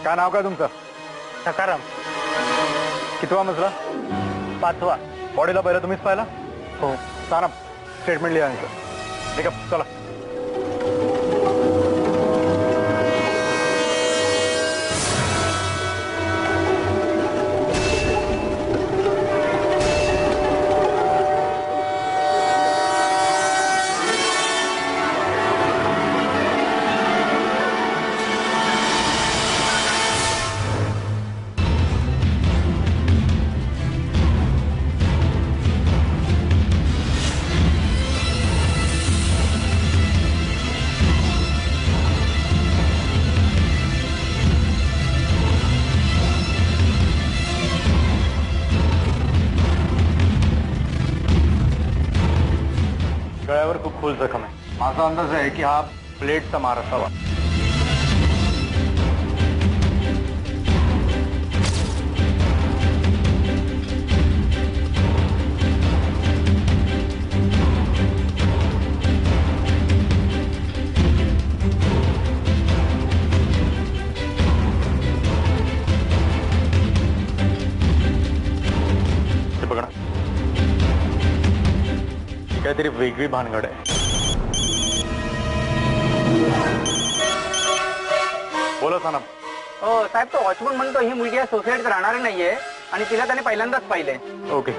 काय नाव काय तुमचं? सकाराम. कितवा मजला? 5वा. बॉडीला पहिला तुम्हीच पाहिला? हो. सानप स्टेटमेंट लिहा यांचं. ठीक आहे चला. गळ्यावर खूप खोल जखम आहे. माझा अंदाज आहे की हा प्लेटचा मार असावा. ते बघा ना, काहीतरी वेगळी भानगड आहे. बोला सानप. हो साहेब, तो वॉचमन म्हणतो ही मुलगी या सोसायटीत राहणार नाहीये आणि तिला त्याने पहिल्यांदाच पाहिलंय. Okay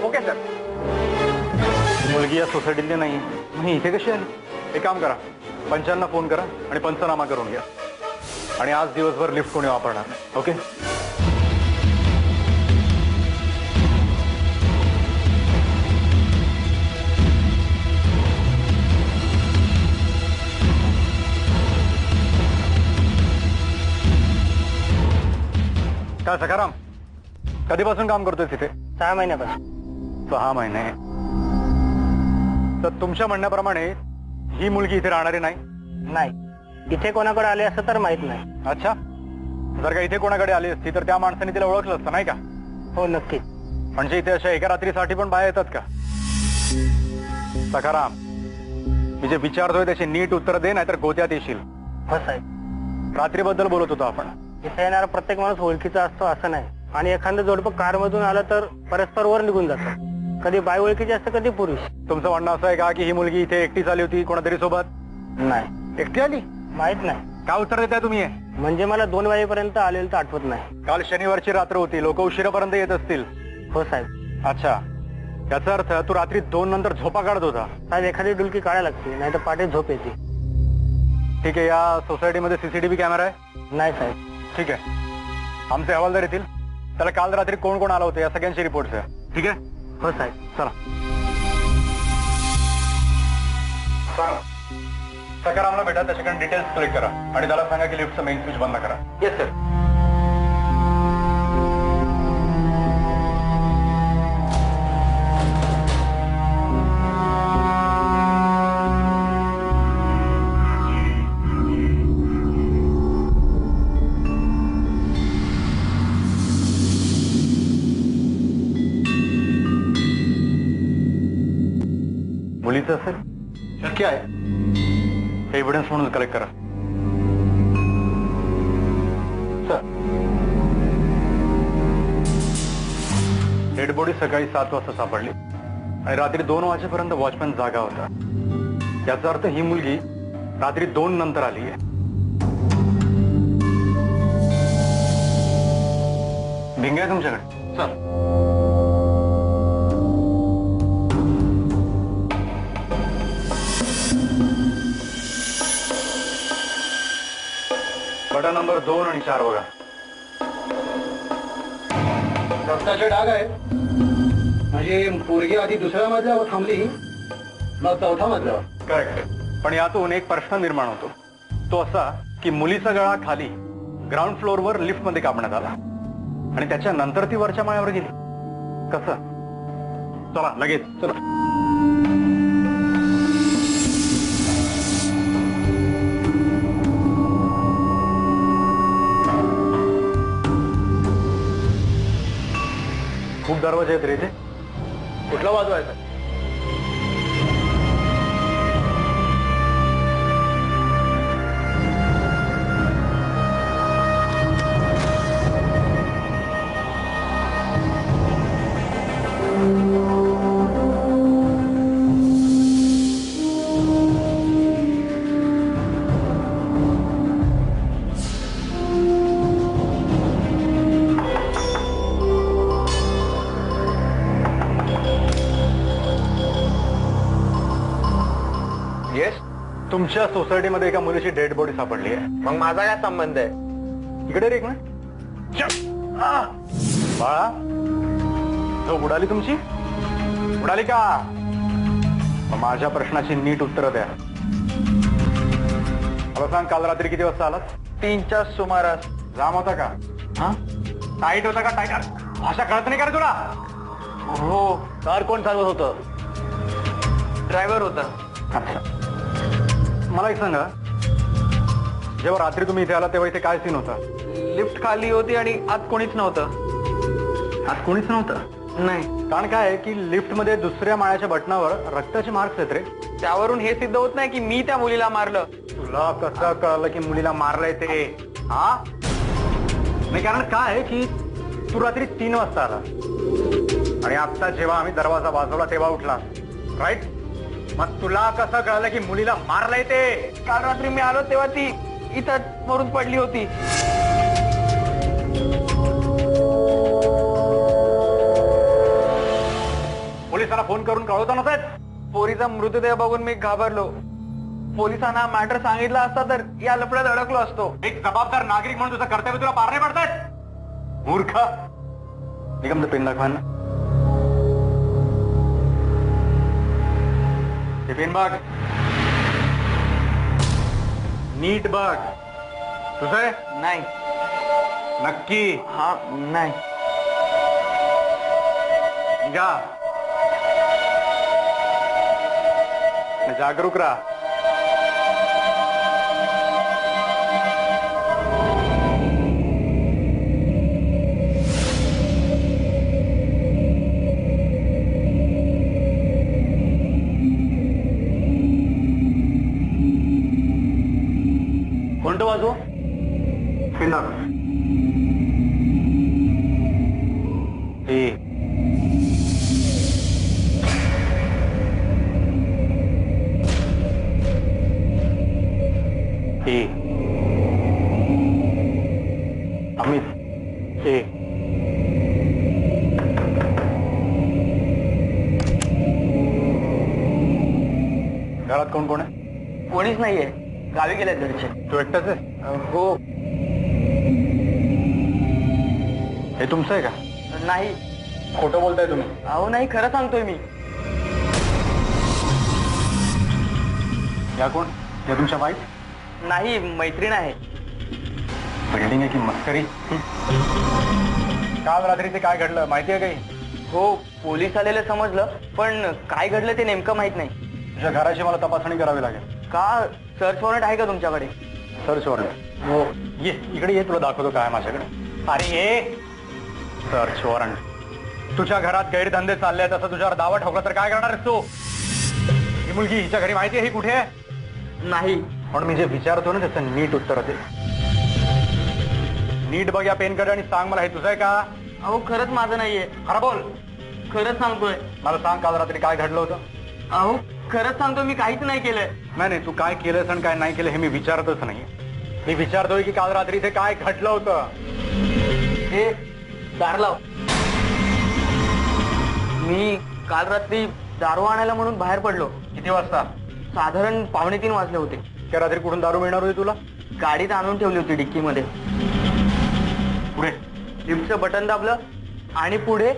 okay sir. मुलगी या सोसायटीतली नाही, मग ही इथे कशी आली? एक काम करा, पंचांना फोन करा आणि पंचनामा करून घ्या. आणि आज दिवसभर लिफ्ट कोणी वापरणार नाही. ओके. काय सकाराम, कधीपासून काम करतोय तिथे? 6 महिन्यापासून. 6 महिने. तर तुमच्या म्हणण्याप्रमाणे ही मुलगी इथे राहणारी नाही? नाही, इथे कोणाकडे आले असं तर माहित नाही. अच्छा, जर का इथे कोणाकडे आली असती तर त्या माणसाने तिला ओळखलं असतं नाही का? हो नक्कीच. म्हणजे इथे अशा एका रात्रीसाठी पण बाया येतात का? सकाराम, मी जे विचारतोय त्याचे नीट उत्तर दे, नाहीतर गोत्यात येशील. हो साहेब. रात्रीबद्दल बोलत होतो आपण. इथे येणारा प्रत्येक माणूस ओळखीचा असतो असं नाही. आणि एखादं जोडपं कार मधून आलं तर परस्पर वर निघून जातं. कधी बाय ओळखीची असतं, कधी पुरुष. तुमचं म्हणणं असं आहे का की ही मुलगी इथे एकटीच आली होती कोणातरी सोबत? नाही. एकटी आली? माहित नाही. काय उत्तर देताय तुम्ही? म्हणजे मला 2 वाजेपर्यंत आलेलं तर आठवत नाही. काल शनिवारची रात्र होती, लोक उशिरापर्यंत येत असतील. हो साहेब. अच्छा, याचा अर्थ तू रात्री 2 नंतर झोपा काढत होता. साहेब, एखादी डुलकी काढायला लागते, नाही तर पाठी झोप येते. ठीक आहे, या सोसायटीमध्ये सीसीटीव्ही कॅमेरा आहे? नाही साहेब. ठीक आहे, आमचे हवालदार येतील, त्याला काल रात्री कोण कोण आलं होतं या सगळ्यांची रिपोर्ट्स आहे. ठीक आहे? हो साहेब. चला. सकारामला भेटा, त्याच्याकडे डिटेल्स कलेक्ट करा आणि त्याला सांगा की लिफ्टचं मेन स्विच बंद करा. Yes sir. मुलीचं असेल? शक्य आहे. एव्हिडन्स म्हणून कलेक्ट करा. सर, डेड बॉडी सकाळी 7 वाजता सापडली आणि रात्री 2 वाजेपर्यंत वॉचमॅन जागा होता. याचा अर्थ ही मुलगी रात्री 2 नंतर आली आहे. भिंग आहे तुमच्याकडे? सर, बटा नंबर 2 आणि 4 बघा. रक्ताचे डाग आहेत. म्हणजे पोरगी आधी 2ऱ्या मजल्यावर थांबली, मग 4था मजल्यावर. करेक्ट. पण यातून एक प्रश्न निर्माण होतो, तो असा की मुलीचा गळा खाली ग्राउंड फ्लोअरवर लिफ्ट मध्ये कापण्यात आला आणि त्याच्यानंतर ती वरच्या माळ्यावर गेली. कसं? चला लगेच. चला. खूप दरवाजे आहेत रे इथे. कुठला वाजवायचा? तुमच्या सोसायटीमध्ये एका मुलीची डेड बॉडी सापडली आहे. मग माझा काय संबंध आहे? इकडे रे एक मिनिट. बाळा, तो उडाली तुमची? उडाली का? मग माझ्या प्रश्नाची नीट उत्तर द्या. मला सांग, काल रात्री किती वाजता आलात? 3च्या सुमारास. जाम होता का? हा, टाईट होता का? टाईट भाषा कळत नाही का रे तुला? हो, कार कोण चालवत होतं? ड्रायव्हर होता. अच्छा, मला एक सांगा, जेव्हा रात्री तुम्ही इथे आला तेव्हा इथे काय सीन होता? लिफ्ट खाली होती आणि आत कोणीच नव्हतं. आज कोणीच नव्हतं? नाही. कारण काय आहे की लिफ्ट मध्ये दुसऱ्या माळ्याच्या बटनावर रक्ताचे मार्क्स आहेत रे. त्यावरून हे सिद्ध होत नाही की मी त्या मुलीला मारलं. तुला कसं कळलं की मुलीला मारलंय ते? हा, नाही, कारण काय आहे की तू रात्री 3 वाजता आला आणि आता जेव्हा आम्ही दरवाजा वाजवला तेव्हा उठला, राईट? मग तुला कसं कळलं की मुलीला मारलंय ते? काल रात्री मी आलो तेव्हा ती इथं मरून पडली होती. पोलिसांना फोन करून कळवता नव्हतं? पोरीचा मृतदेह बघून मी घाबरलो. पोलिसांना मॅटर सांगितला असता तर या लफड्यात अडकलो असतो. एक जबाबदार नागरिक म्हणून तुझं कर्तव्य तुला पार नाही पडतात? मूर्ख. निगम पेन दाखवा ना. ते पेन बघ, नीट बघ. तुझं आहे? नाही. नक्की? हा, नाही. जा, जागरूक राहा. कोणतं वाजव? पिंडा. अमित, घरात कोण कोण आहे? कोणीच नाहीये, गावी गेलेत घरचे. तू एकटाच आहे? हो. हे तुमचं आहे का? नाही. खोटं बोलताय तुम्ही? अहो नाही, खरं सांगतोय मी. या कोण? या तुमच्या बाई? नाही, मैत्रीण आहे. बिल्डिंग आहे की मस्करी? काल रात्री ते काय घडलं माहिती आहे काही? हो, पोलीस आलेले समजलं, पण काय घडलं ते नेमकं माहित नाही. तुझ्या घराची मला तपासणी करावी लागेल. का? सर्च वॉरंट आहे का तुमच्याकडे? Search warrant? हो. ये इकडे, ये, तुला दाखवतो काय माझ्याकडे. अरे ये. Search warrant. तुझ्या घरात गैरधंदे चालले आहेत असं तुझ्यावर दावा ठोकला तर काय करणार आहेस तू? ही मुलगी, हिच्या घरी माहिती आहे ही कुठे आहे? नाही. पण मी जे विचारतो ना त्याचं नीट उत्तर दे. नीट बघ या पेनकडे आणि सांग मला हे तुझं आहे का? अहो खरंच माझं नाहीये. खरं बोल. खरंच सांगतोय. मला सांग, काल रात्री काय घडलं होतं? अहो खरंच सांगतो, मी काहीच नाही केलंय. नाही, तू काय केलंस आणि काय नाही केलं हे मी विचारतच नाही. मी विचारतोय की काल रात्री इथे काय घडलं होतं? हे दार लाव. मी काल रात्री दारू आणायला म्हणून बाहेर पडलो. किती वाजता? साधारण 2:45 वाजले होते. त्या रात्री कुठून दारू मिळणार होती तुला? गाडीत आणून ठेवली होती डिक्कीमध्ये. पुढे? लिफ्टचं बटन दाबलं आणि पुढे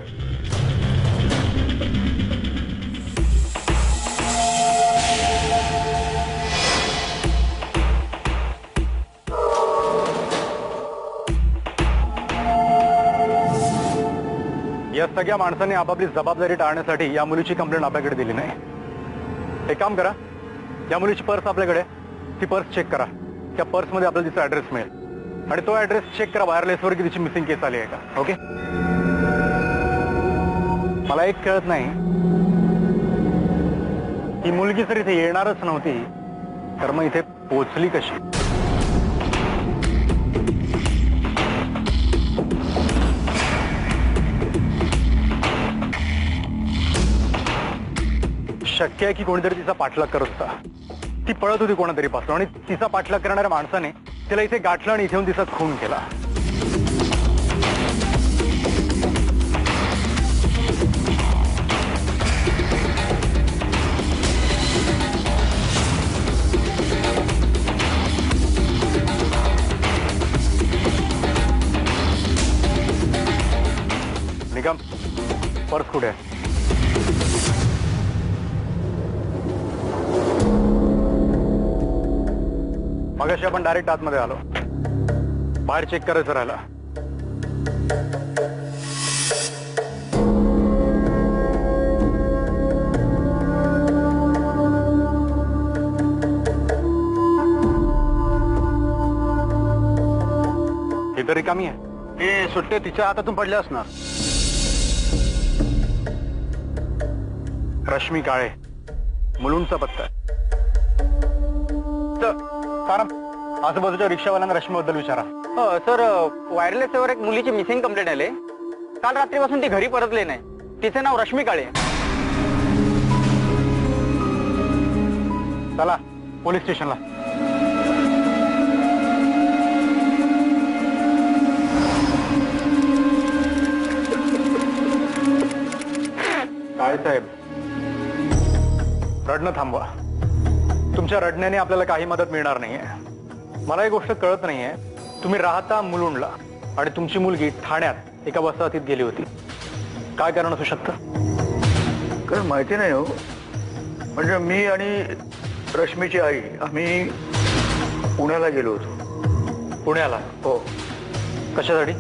या सगळ्या माणसांनी आपापली जबाबदारी टाळण्यासाठी या मुलीची कंप्लेंट आपल्याकडे दिली नाही. एक काम करा, या मुलीची पर्स आपल्याकडे, ती पर्स चेक करा. त्या पर्समध्ये आपल्याला तिचा ऍड्रेस मिळेल आणि तो ऍड्रेस चेक करा वायरलेसवर की तिची मिसिंग केस आली आहे का. ओके? मला एक कळत नाही, ही मुलगी जर इथे येणारच नव्हती तर मग इथे पोचली कशी? शक्य आहे की कोणीतरी तिचा पाठलाग करत होता. ती पळत होती कोणातरी पासून आणि तिचा पाठलाग करणाऱ्या माणसाने तिला इथे गाठलं आणि इथे येऊन तिचा खून केला. निकम, पर्स कुठे आहे? मगाशी आपण डायरेक्ट आतमध्ये आलो, बाहेर चेक करायचं राहिला. ही तर रिकामी आहे. हे सुट्टे तिच्या हातातून पडले असणार. रश्मी काळे, मुलुंडचा पत्ता. आजूबाजूच्या रिक्षावाल्यांना रश्मीबद्दल विचारा. सर, वायरलेस सेवर एक मुलीची मिसिंग कंप्लेंट आली. काल रात्रीपासून ती घरी परतले नाही. तिचे नाव रश्मी काळे. चला पोलीस स्टेशनला. काळे साहेब, रडणं थांबवा. तुमच्या रडण्याने आपल्याला काही मदत मिळणार नाहीये. मला एक गोष्ट कळत नाहीये, तुम्ही राहता मुलुंडला आणि तुमची मुलगी ठाण्यात एका वसाहतीत गेली होती. काय कारण असू शकतं? काय माहिती नाही हो. म्हणजे मी आणि रश्मीची आई आम्ही पुण्याला गेलो होतो. पुण्याला? हो. कशासाठी?